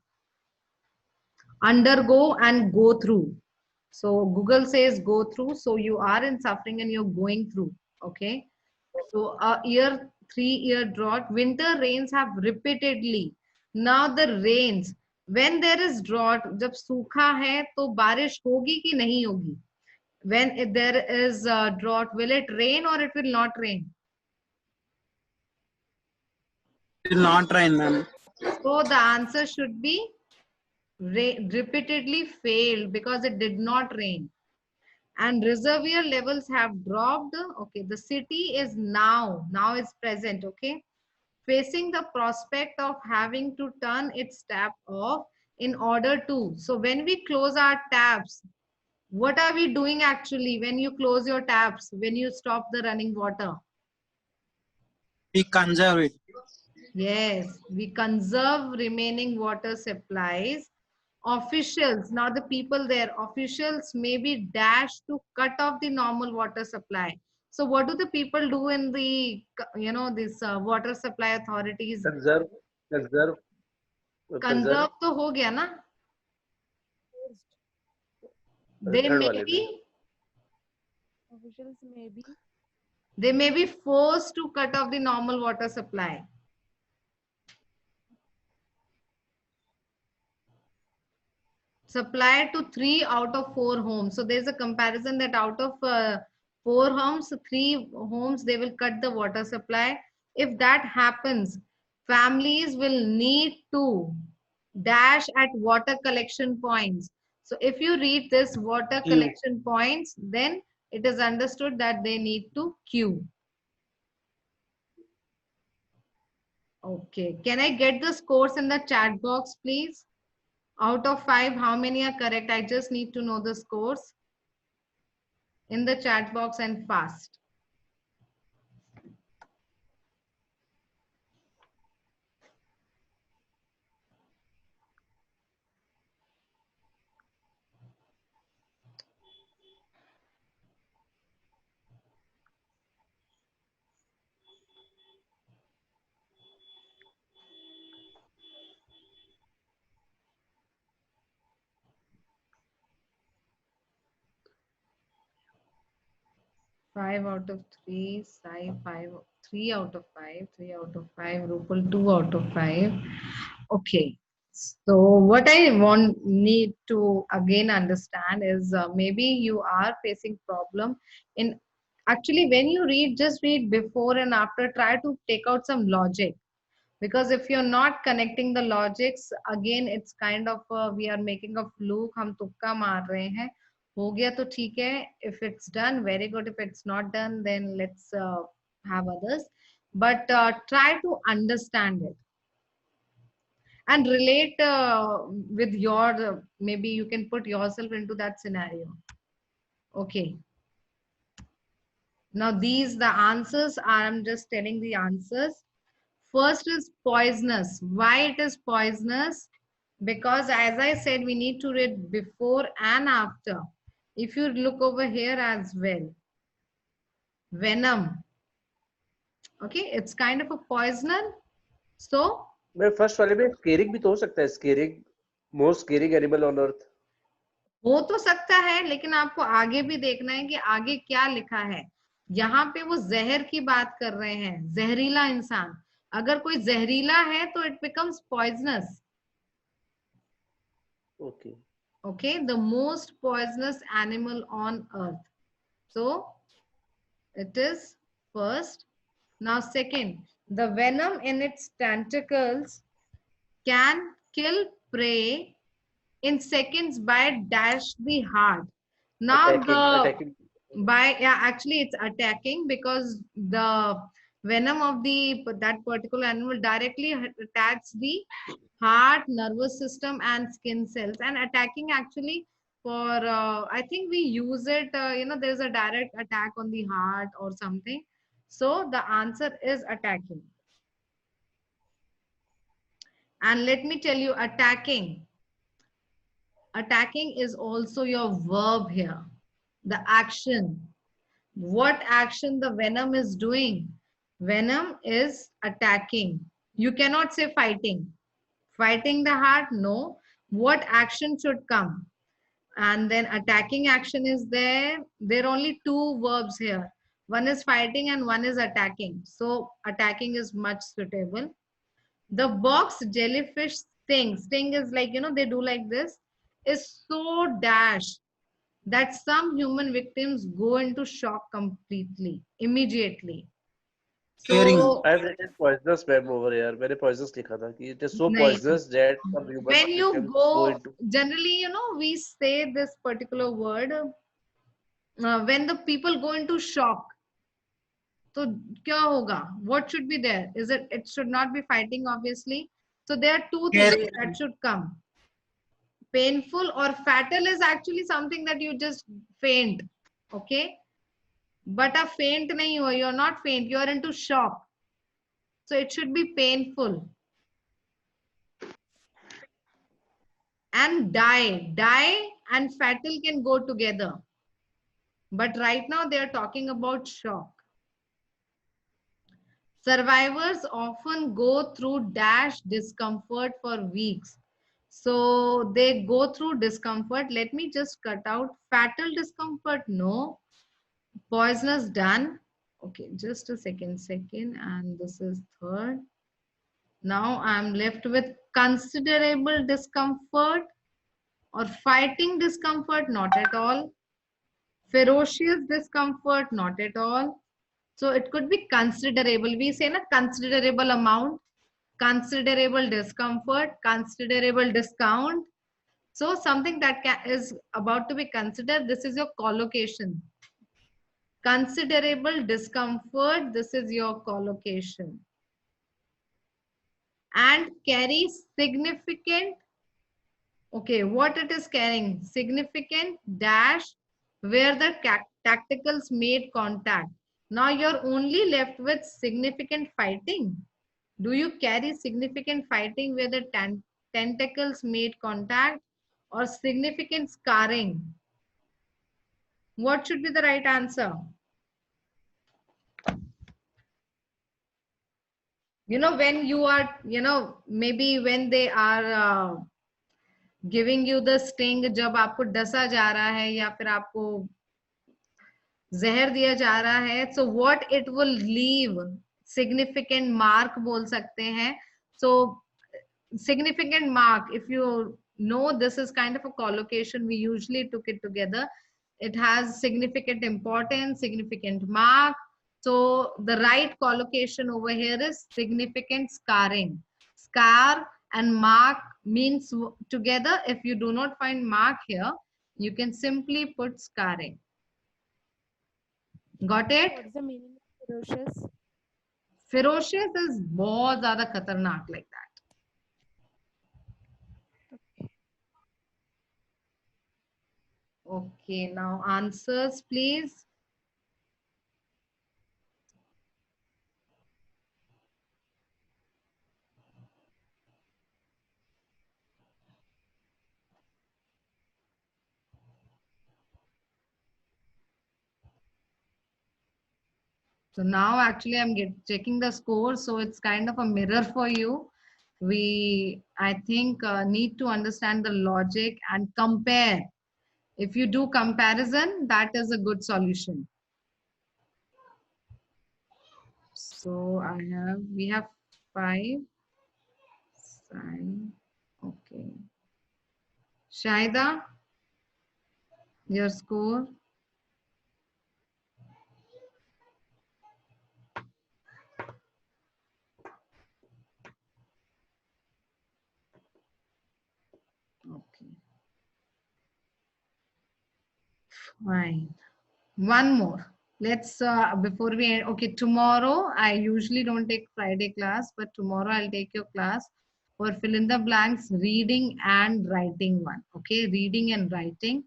Undergo and go through. So Google says go through. So you are in suffering and you're going through. Okay. So a year, 3 year drought, winter rains have repeatedly. Now the rains, when there is drought, जब सूखा है तो बारिश होगी कि नहीं होगी? When there is a drought, will it rain or it will not rain? It will not rain, ma'am. So the answer should be repeatedly failed because it did not rain. And reservoir levels have dropped. Okay, the city is now is present. Okay, facing the prospect of having to turn its tap off in order to. So when we close our taps, what are we doing actually when you close your taps, when you stop the running water? We conserve it. Yes, we conserve remaining water supplies. Officials, now the people there, officials may be dashed to cut off the normal water supply. So what do the people do in the, this water supply authorities? Conserve, conserve, Conserve तो हो गया ना? They third may वाले में. be, Officials may be. they may be forced to cut off the normal water supply. Supply to 3 out of 4 homes. So there's a comparison that out of 4 homes, 3 homes, they will cut the water supply. If that happens, families will need to dash at water collection points. So if you read this water Queue. collection points, then it is understood that they need to queue. Okay, can I get the scores in the chat box, please? Out of 5, how many are correct? I just need to know the scores in the chat box and fast. Five out of 3, Sai 5, 3 out of 5, 3 out of 5, Rupal 2 out of 5. Okay. So what I need to again understand is maybe you are facing problem in actually when you read, just read before and after, try to take out some logic. Because if you're not connecting the logics, again it's kind of we are making a fluke, हम तुक्का मार रहे हैं. हो गया तो ठीक है. If it's done, very good. If it's not done, then let's have others. But try to understand it and relate with your maybe you can put yourself into that scenario. Okay. Now these the answers are, I'm just telling the answers. First is poisonous. Why it is poisonous? Because as I said, we need to read before and after. If you look over here as well, venom. Okay, it's kind of a poisoner. So मैं first वाले में squaring भी तो हो सकता है, squaring, most squaring animal on earth. हो तो सकता है, लेकिन आपको आगे भी देखना है कि आगे क्या लिखा है। यहाँ पे वो जहर की बात कर रहे हैं, जहरीला इंसान। अगर कोई जहरीला है तो it becomes poisonous. Okay, Okay, the most poisonous animal on earth. So it is first. Now second, the venom in its tentacles can kill prey in seconds by dash the heart. Now attacking, actually it's attacking, because the venom of that particular animal directly attacks the heart, nervous system and skin cells, and attacking actually for I think we use it, there's a direct attack on the heart or something. So the answer is attacking. And let me tell you, attacking is also your verb here, the action. What action the venom is doing? Venom is attacking. You cannot say fighting the heart, no. What action should come? And then attacking action is there. There are only two verbs here. One is fighting and one is attacking. So attacking is much suitable. The box jellyfish sting is like, they do like this, is so dash that some human victims go into shock completely, immediately. Hearing. So I have written poisonous ma'am over here, मैंने poisonous लिखा था कि it is so nahi. Poisonous that some human When you victims go, go into. generally, we say this particular word when the people go into shock. So kya hoga? What should be there? It should not be fighting, obviously. So there are two things Hearing. that should come. Painful or fatal is actually something that you just faint. Okay. But a faint nahi ho, you're not faint, you're into shock. So it should be painful. And die and fatal can go together. But right now they are talking about shock. Survivors often go through dash discomfort for weeks. So they go through discomfort. Let me just cut out fatal discomfort. No. Poisonous done. Okay, just a second. And this is third. Now I'm left with considerable discomfort or fighting discomfort, not at all. Ferocious discomfort, not at all. So it could be considerable. We say na considerable amount, considerable discomfort, considerable discount. So something that is about to be considered, this is your collocation. Considerable discomfort, this is your collocation. And carry significant, okay, what it is carrying? Significant dash where the tacticals made contact. Now you're only left with significant fighting. Do you carry significant fighting where the tentacles made contact, or significant scarring? What should be the right answer? When you are, maybe when they are giving you the sting, जब आपको डसा जा रहा है या फिर आपको जहर दिया जा रहा है, so what it will leave, significant mark बोल सकते हैं. So significant mark, if you know, this is kind of a collocation, we usually took it together. It has significant importance, significant mark. So the right collocation over here is significant scarring. Scar and mark means together. If you do not find mark here, you can simply put scarring. Got it? What's the meaning of ferocious? Ferocious is बहुत ज़्यादा खतरनाक, like that. Okay, now answers, please. So now actually I'm checking the score. So it's kind of a mirror for you. I think, need to understand the logic and compare. If you do comparison, that is a good solution. So we have 5. Sign. Okay. Shaida, your score? Okay. Fine. One more. Let's, before we end, okay, tomorrow, I usually don't take Friday class, but tomorrow I'll take your class for fill in the blanks, reading and writing one. Okay, reading and writing.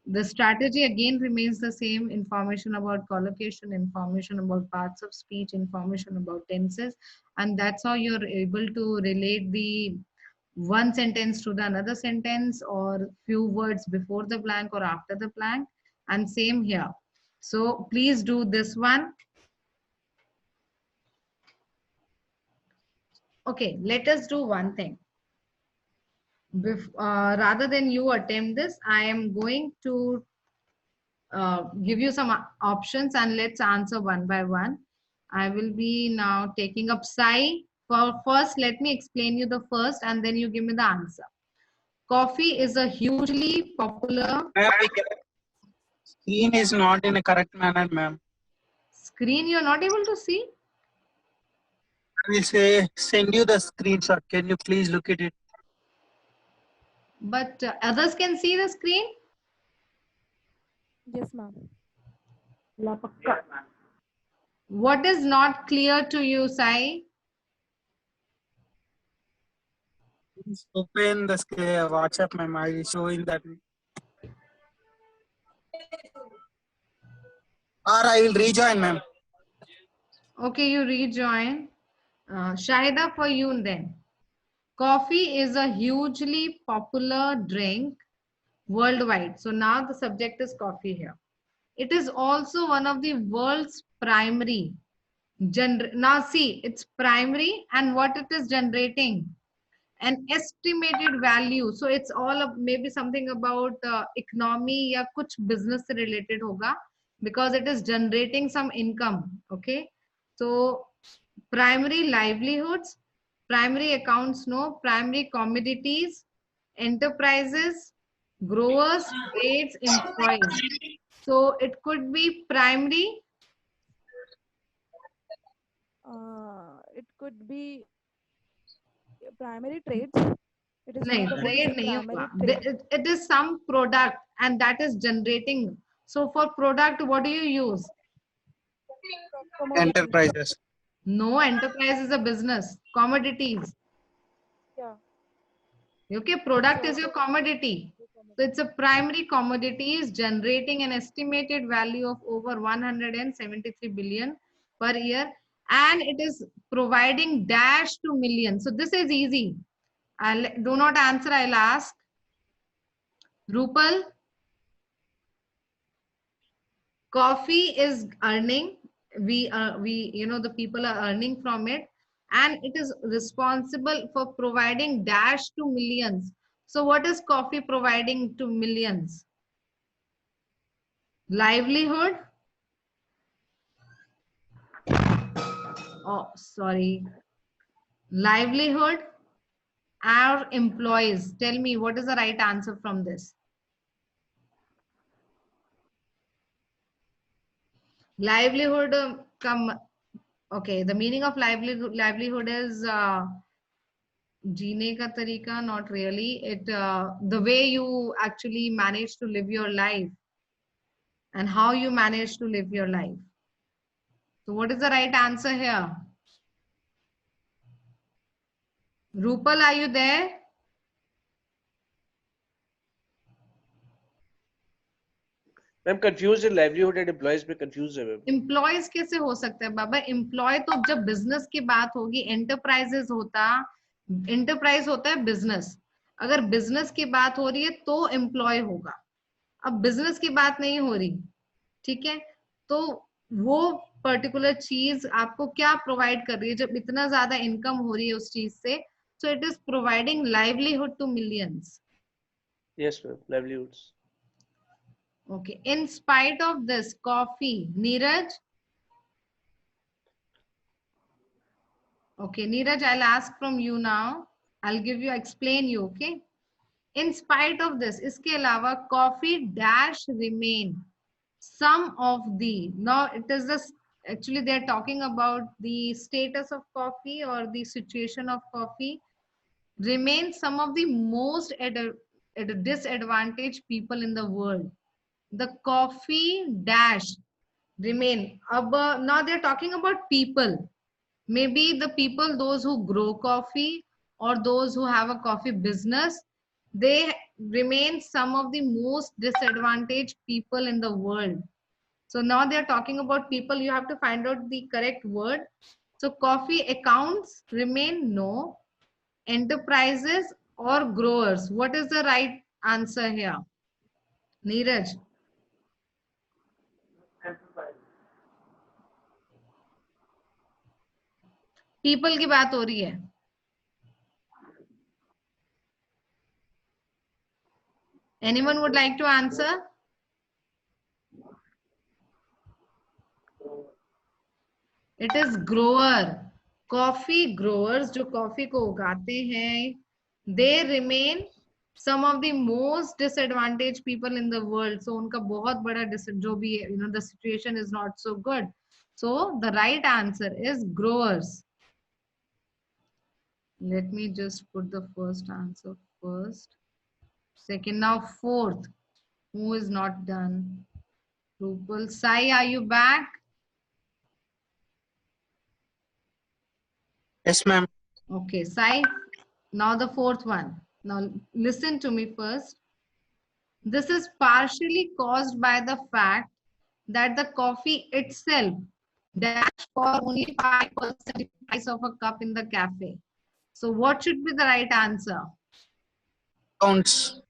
The strategy again remains the same: information about collocation, information about parts of speech, information about tenses, and that's how you're able to relate the one sentence to the another sentence, or few words before the blank or after the blank. And same here. So please do this one. Okay, let us do one thing. Rather than you attempt this, I am going to give you some options and let's answer one by one. I will be now taking up Sai. First, let me explain you the first and then you give me the answer. Coffee is a hugely popular. Ma'am, screen is not in a correct manner, ma'am. Screen you're not able to see? I will send you the screenshot. Can you please look at it? But others can see the screen? Yes, ma'am. What is not clear to you, Sai? Please open the WhatsApp, ma'am. I will show in that. Or I will rejoin, ma'am. Okay, you rejoin. Shaida, for you then. Coffee is a hugely popular drink worldwide. So now the subject is coffee here. It is also one of the world's primary. Now see, it's primary and what it is generating? An estimated value. So it's all of maybe something about economy या कुछ business से related होगा because it is generating some income. Okay. So primary livelihoods, primary accounts, no, primary commodities, enterprises, growers, trades, employees. So it could be primary. It could be primary trades. It is नहीं, one of the trade most नहीं primary होगा. trade. It is some product and that is generating. So for product, what do you use? Commodity. Enterprises. No, enterprise is a business. Commodities. Yeah. Okay, product is your commodity. So it's a primary commodity is generating an estimated value of over 173 billion per year, and it is providing dash to millions. So this is easy. Do not answer, I'll ask. Rupal, coffee is earning. The people are earning from it, and it is responsible for providing dash to millions. So what is coffee providing to millions? Livelihood. Oh, sorry. Livelihood or employees. Tell me what is the right answer from this? Livelihood okay, the meaning of livelihood is जीने का तरीका, not really. The way you actually manage to live your life and how you manage to live your life. So what is the right answer here? Rupal, are you there? I'm confused in livelihood and employees में confused है ma'am. Employees कैसे हो सकता है बाबा? Employee तो जब business की बात होगी, enterprises होता, enterprise होता है business. अगर business की बात हो रही है तो employee होगा. अब business की बात नहीं हो रही, ठीक है? तो वो पर्टिकुलर चीज आपको क्या प्रोवाइड कर रही है जब इतना ज्यादा इनकम हो रही है उस चीज से, so it is providing livelihood to millions. Yes, ma'am. Livelihoods. Okay, in spite of this, coffee, Neeraj. Okay, Neeraj, I'll ask from you now. I'll give you, explain you, okay? In spite of this, इसके अलावा coffee dash remain some of the, now it is the, actually they're talking about the status of coffee or the situation of coffee, remain some of the most at disadvantaged people in the world. The coffee dash remain. Now they're talking about people. Maybe the people, those who grow coffee or those who have a coffee business, they remain some of the most disadvantaged people in the world. So now they're talking about people. You have to find out the correct word. So coffee accounts remain no. Enterprises or growers. What is the right answer here? Neeraj. People की बात हो रही है. Anyone would like to answer? It is grower. Coffee growers जो coffee को उगाते हैं, they remain some of the most disadvantaged people in the world. So उनका बहुत बड़ा जो भी है, the situation is not so good. So the right answer is growers. Let me just put the first answer first. Second, now fourth. Who is not done? Rupal. Sai, are you back? Yes, ma'am. Okay, Sai. Now the fourth one. Now listen to me first. This is partially caused by the fact that the coffee itself dashed for only 5% price of a cup in the cafe. So what should be the right answer? Counts.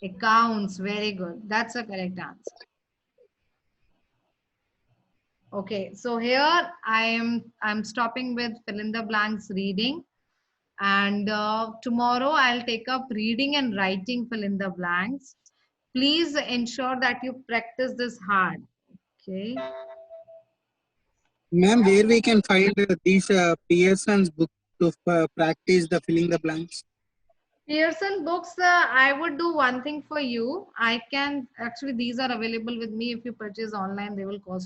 Accounts. Very good. That's a correct answer. Okay, so here I'm stopping with fill in the blanks reading, and tomorrow I'll take up reading and writing fill in the blanks. Please ensure that you practice this hard. Okay. Ma'am, where we can find these Pearson's book to practice the filling the blanks? Pearson books, I would do one thing for you. I can, actually these are available with me. If you purchase online, they will cost you